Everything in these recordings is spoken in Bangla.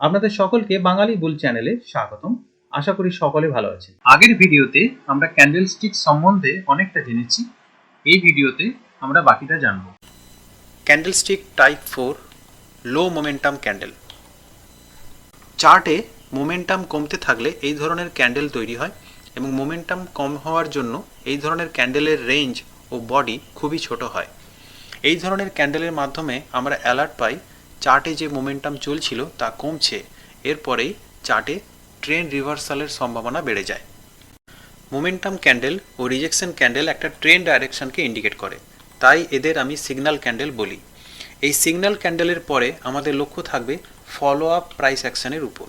আপনাদের সকলকে বাঙালি বুল চ্যানেলে স্বাগতম। আশা করি সকলে ভালো আছে। আগের ভিডিওতে আমরা ক্যান্ডেলস্টিক সম্বন্ধে অনেকটা জেনেছি। এই ভিডিওতে আমরা বাকিটা জানব। ক্যান্ডেলস্টিক টাইপ 4 লো মোমেন্টাম ক্যান্ডেল। চার্টে মোমেন্টাম কমতে থাকলে এই ধরনের ক্যান্ডেল তৈরি হয় এবং মোমেন্টাম কম হওয়ার জন্য এই ধরনের ক্যান্ডেলের রেঞ্জ ও বডি খুবই ছোট হয়। এই ধরনের ক্যান্ডেলের মাধ্যমে আমরা অ্যালার্ট পাই চার্টে যে মোমেন্টাম চলছিল তা কমছে, এরপরেই চার্টে ট্রেন্ড রিভার্সালের সম্ভাবনা বেড়ে যায়। মোমেন্টাম ক্যান্ডেল ও রিজেকশন ক্যান্ডেল একটা ট্রেন্ড ডাইরেকশনকে ইন্ডিকেট করে, তাই এদের আমি সিগন্যাল ক্যান্ডেল বলি। এই সিগন্যাল ক্যান্ডেলের পরে আমাদের লক্ষ্য থাকবে ফলো আপ প্রাইস অ্যাকশনের উপর।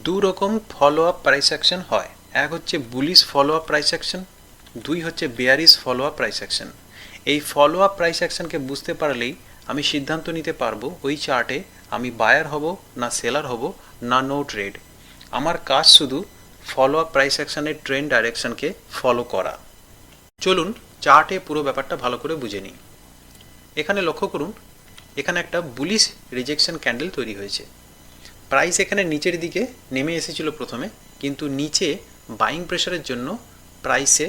দু রকম ফলো আপ প্রাইস অ্যাকশন হয়, এক হচ্ছে bullish follow up price action, দুই হচ্ছে bearish follow up price action. এই ফলো আপ প্রাইস অ্যাকশনকে বুঝতে পারলেই আমি সিদ্ধান্ত নিতে পারবো ওই চার্টে আমি বায়ার হব না সেলার হব না নো ট্রেড। আমার কাজ শুধু ফলো আপ প্রাইস অ্যাকশনের ট্রেন্ড ডাইরেকশনকে ফলো করা। চলুন চার্টে পুরো ব্যাপারটা ভালো করে বুঝে নিই। এখানে লক্ষ্য করুন, এখানে একটা বুলিশ রিজেকশন ক্যান্ডেল তৈরি হয়েছে। প্রাইস এখানে নিচের দিকে নেমে এসেছিল প্রথমে, কিন্তু নিচে বাইং প্রেশারের জন্য প্রাইসে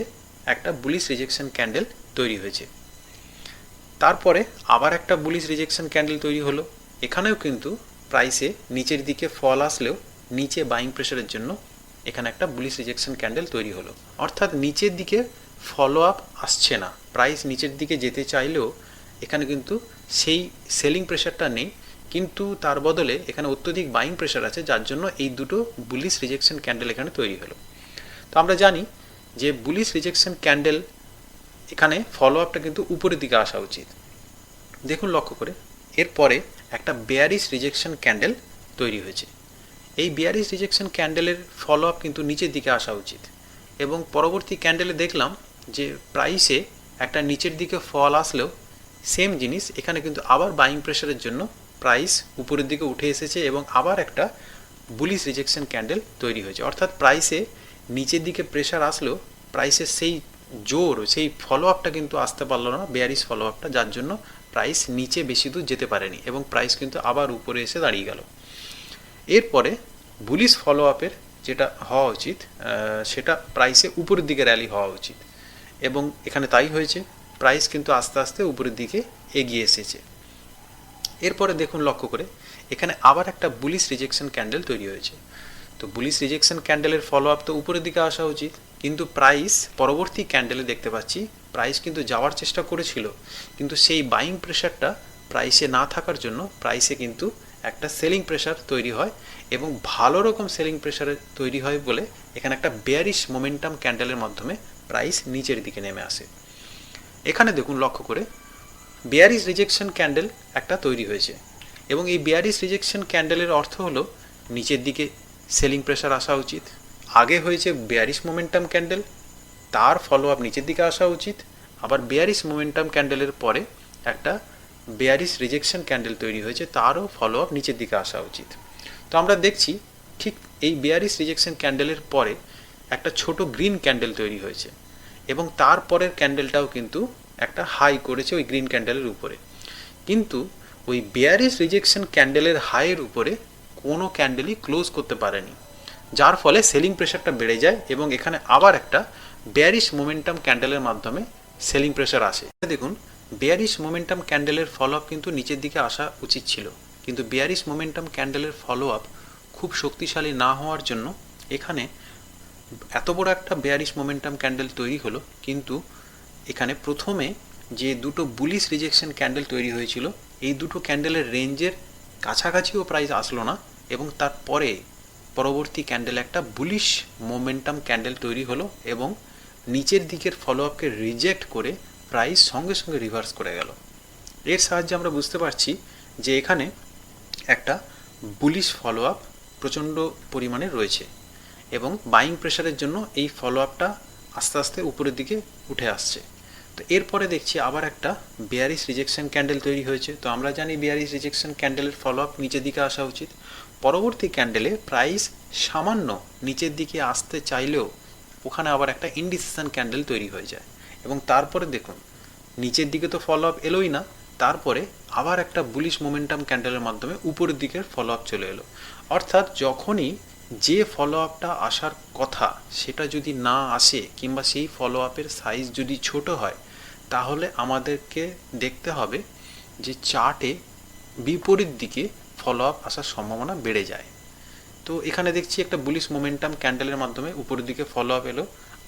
একটা বুলিশ রিজেকশন ক্যান্ডেল তৈরি হয়েছে। তারপরে আবার একটা বুলিশ রিজেকশন ক্যান্ডেল তৈরি হলো। এখানেও কিন্তু প্রাইসে নিচের দিকে ফল আসলেও নিচে বাইং প্রেশারের জন্য এখানে একটা বুলিশ রিজেকশন ক্যান্ডেল তৈরি হলো। অর্থাৎ নিচের দিকে ফলো আপ আসছে না, প্রাইস নিচের দিকে যেতে চাইলেও এখানে কিন্তু সেই সেলিং প্রেশারটা নেই, কিন্তু তার বদলে এখানে অত্যধিক বাইং প্রেশার আছে, যার জন্য এই দুটো বুলিশ রিজেকশন ক্যান্ডেল এখানে তৈরি হলো। তো আমরা জানি যে বুলিশ রিজেকশন ক্যান্ডেল এখানে ফলো আপটা কিন্তু উপরের দিকে আসা উচিত। দেখুন লক্ষ্য করে, এরপরে একটা বেয়ারিশ রিজেকশন ক্যান্ডেল তৈরি হয়েছে। এই বেয়ারিশ রিজেকশন ক্যান্ডেলের ফলো আপ কিন্তু নিচের দিকে আসা উচিত, এবং পরবর্তী ক্যান্ডেলে দেখলাম যে প্রাইসে একটা নিচের দিকে ফল আসলেও সেম জিনিস এখানে কিন্তু আবার বাইং প্রেশারের জন্য প্রাইস উপরের দিকে উঠে এসেছে এবং আবার একটা বুলিশ রিজেকশন ক্যান্ডেল তৈরি হয়েছে। অর্থাৎ প্রাইসে নিচের দিকে প্রেশার আসলেও প্রাইসের সেই জোর, সেই ফলো আপটা কিন্তু আসতে পারলো না, বেয়ারিশ ফলো আপটা, যার জন্য প্রাইস নিচে বেশি দূর যেতে পারেনি এবং প্রাইস কিন্তু আবার উপরে এসে দাঁড়িয়ে গেল। এরপরে বুলিশ ফলো আপের যেটা হওয়া উচিত সেটা প্রাইসে উপরের দিকে র্যালি হওয়া উচিত, এবং এখানে তাই হয়েছে। প্রাইস কিন্তু আস্তে আস্তে উপরের দিকে এগিয়ে এসেছে। এরপরে দেখুন লক্ষ্য করে, এখানে আবার একটা বুলিশ রিজেকশন ক্যান্ডেল তৈরি হয়েছে। তো বুলিশ রিজেকশন ক্যান্ডেলের ফলো আপ তো উপরের দিকে আসা উচিত, কিন্তু প্রাইস পরবর্তী ক্যান্ডেলে দেখতে পাচ্ছি প্রাইস কিন্তু যাওয়ার চেষ্টা করেছিল, কিন্তু সেই বাইং প্রেশারটা প্রাইসে না থাকার জন্য প্রাইসে কিন্তু একটা সেলিং প্রেশার তৈরি হয়, এবং ভালো রকম সেলিং প্রেশারে তৈরি হয় বলে এখানে একটা বেয়ারিশ মোমেন্টাম ক্যান্ডেলের মাধ্যমে প্রাইস নিচের দিকে নেমে আসে। এখানে দেখুন লক্ষ্য করে, বেয়ারিশ রিজেকশন ক্যান্ডেল একটা তৈরি হয়েছে, এবং এই বেয়ারিশ রিজেকশন ক্যান্ডেলের অর্থ হলো নিচের দিকে সেলিং প্রেশার আসা উচিত। আগে হয়েছে বেয়ারিশ মোমেন্টাম ক্যান্ডেল, তার ফলো আপ নিচের দিকে আসা উচিত, আবার বেয়ারিশ মোমেন্টাম ক্যান্ডেলের পরে একটা বেয়ারিশ রিজেকশন ক্যান্ডেল তৈরি হয়েছে, তারও ফলো আপ নিচের দিকে আসা উচিত। তো আমরা দেখছি ঠিক এই বেয়ারিশ রিজেকশন ক্যান্ডেলের পরে একটা ছোট গ্রিন ক্যান্ডেল তৈরি হয়েছে, এবং তারপরের ক্যান্ডেলটাও কিন্তু একটা হাই করেছে ওই গ্রিন ক্যান্ডেলের উপরে, কিন্তু ওই বেয়ারিশ রিজেকশন ক্যান্ডেলের হাইয়ের উপরে কোনো ক্যান্ডেলই ক্লোজ করতে পারেনি, যার ফলে সেলিং প্রেশারটা বেড়ে যায় এবং এখানে আবার একটা বেয়ারিশ মোমেন্টাম ক্যান্ডেলের মাধ্যমে সেলিং প্রেশার আসে। দেখুন, বেয়ারিশ মোমেন্টাম ক্যান্ডেলের ফলো আপ কিন্তু নিচের দিকে আসা উচিত ছিল, কিন্তু বেয়ারিশ মোমেন্টাম ক্যান্ডেলের ফলো আপ খুব শক্তিশালী না হওয়ার জন্য এখানে এত বড় একটা বেয়ারিশ মোমেন্টাম ক্যান্ডেল তৈরি হলো, কিন্তু এখানে প্রথমে যে দুটো বুলিশ রিজেকশন ক্যান্ডেল তৈরি হয়েছিল এই দুটো ক্যান্ডেলের রেঞ্জের কাছাকাছিও প্রাইস আসলো না, এবং তারপরে পরবর্তী ক্যান্ডেল একটা বুলিশ মোমেন্টাম ক্যান্ডেল তৈরি হলো এবং নিচের দিকের ফলো আপকে রিজেক্ট করে প্রাইস সঙ্গে সঙ্গে রিভার্স করে গেল। এর সাহায্যে আমরা বুঝতে পারছি যে এখানে একটা বুলিশ ফলো আপ প্রচণ্ড পরিমাণে রয়েছে, এবং বাইং প্রেশারের জন্য এই ফলো আপটা আস্তে আস্তে উপরের দিকে উঠে আসছে। তো এরপরে দেখছি আবার একটা বেয়ারিশ রিজেকশন ক্যান্ডেল তৈরি হয়েছে। তো আমরা জানি বেয়ারিশ রিজেকশন ক্যান্ডেলের ফলো আপ নিচের দিকে আসা উচিত। পরবর্তী ক্যান্ডেলে প্রাইস সামান্য নিচের দিকে আসতে চাইলেও ওখানে আবার একটা ইনডিসিশন ক্যান্ডেল তৈরি হয়ে যায়, এবং তারপরে দেখুন নিচের দিকে তো ফলো আপ এলোই না, তারপরে আবার একটা বুলিশ মোমেন্টাম ক্যান্ডেলের মাধ্যমে উপরের দিকের ফলো আপ চলে এলো। অর্থাৎ যখনই যে ফলো আপটা আসার কথা সেটা যদি না আসে কিংবা সেই ফলো আপের সাইজ যদি ছোট হয়, তাহলে আমাদেরকে দেখতে হবে যে চার্টে বিপরীত দিকে ফলো আপ আসার সম্ভাবনা বেড়ে যায়। তো এখানে দেখছি একটা বুলিশ মোমেন্টাম ক্যান্ডেলের মাধ্যমে উপরের দিকে ফলো আপ এলো,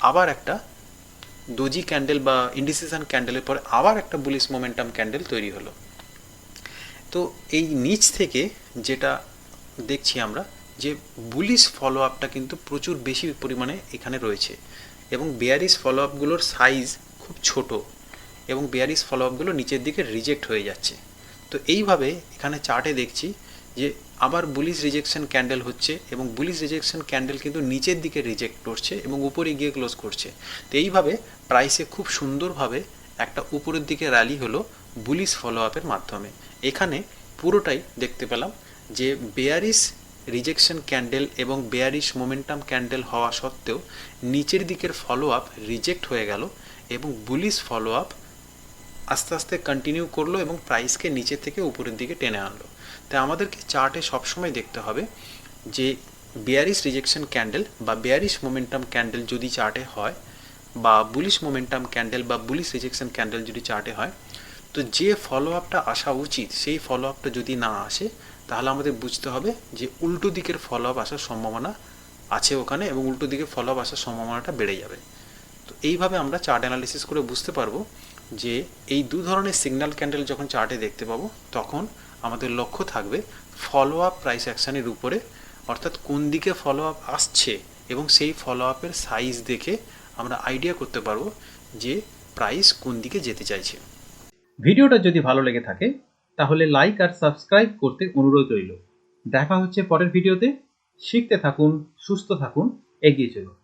আবার একটা ডোজি ক্যান্ডেল বা ইন্ডিসিশন ক্যান্ডেলের পরে আবার একটা বুলিশ মোমেন্টাম ক্যান্ডেল তৈরি হলো। তো এই নিচ থেকে যেটা দেখছি আমরা যে বুলিশ ফলো আপটা কিন্তু প্রচুর বেশি পরিমাণে এখানে রয়েছে এবং বেয়ারিশ ফলো আপগুলোর সাইজ খুব ছোট এবং বেয়ারিশ ফলো আপগুলো নিচের দিকে রিজেক্ট হয়ে যাচ্ছে। তো এইভাবে এখানে চার্টে দেখছি যে আবার বুলিশ রিজেকশন ক্যান্ডেল হচ্ছে এবং বুলিশ রিজেকশন ক্যান্ডেল কিন্তু নিচের দিকে রিজেক্ট করছে এবং উপরে গিয়ে ক্লোজ করছে। তো এইভাবে প্রাইসে খুব সুন্দরভাবে একটা উপরের দিকে র্যালি হলো বুলিশ ফলো আপের মাধ্যমে। এখানে পুরোটাই দেখতে পেলাম যে বেয়ারিশ রিজেকশন ক্যান্ডেল এবং বেয়ারিশ মোমেন্টাম ক্যান্ডেল হওয়া সত্ত্বেও নিচের দিকের ফলো আপ রিজেক্ট হয়ে গেল এবং বুলিশ ফলো আপ আস্তে আস্তে কন্টিনিউ করলো এবং প্রাইসকে নিচের থেকে উপরের দিকে টেনে আনলো। তাই আমাদেরকে চার্টে সবসময় দেখতে হবে যে বেয়ারিশ রিজেকশন ক্যান্ডেল বা বেয়ারিশ মোমেন্টাম ক্যান্ডেল যদি চার্টে হয় বা বুলিশ মোমেন্টাম ক্যান্ডেল বা বুলিশ রিজেকশন ক্যান্ডেল যদি চার্টে হয়, তো যে ফলো আপটা আসা উচিত সেই ফলো আপটা যদি না আসে, তাহলে আমাদের বুঝতে হবে যে উল্টো দিকের ফলো আপ আসার সম্ভাবনা আছে ওখানে এবং উল্টো দিকে ফলো আপ আসার সম্ভাবনাটা বেড়ে যাবে। তো এইভাবে আমরা চার্ট অ্যানালিসিস করে বুঝতে পারবো যে এই দু ধরনের সিগন্যাল ক্যান্ডেল যখন চার্টে দেখতে পাবো তখন আমাদের লক্ষ্য থাকবে ফলো আপ প্রাইস অ্যাকশানের উপরে, অর্থাৎ কোন দিকে ফলো আপ আসছে এবং সেই ফলো আপের সাইজ দেখে আমরা আইডিয়া করতে পারবো যে প্রাইস কোন দিকে যেতে চাইছে। ভিডিওটা যদি ভালো লেগে থাকে তাহলে লাইক আর সাবস্ক্রাইব করতে অনুরোধ রইল। দেখা হচ্ছে পরের ভিডিওতে। শিখতে থাকুন, সুস্থ থাকুন, এগিয়ে চলুন।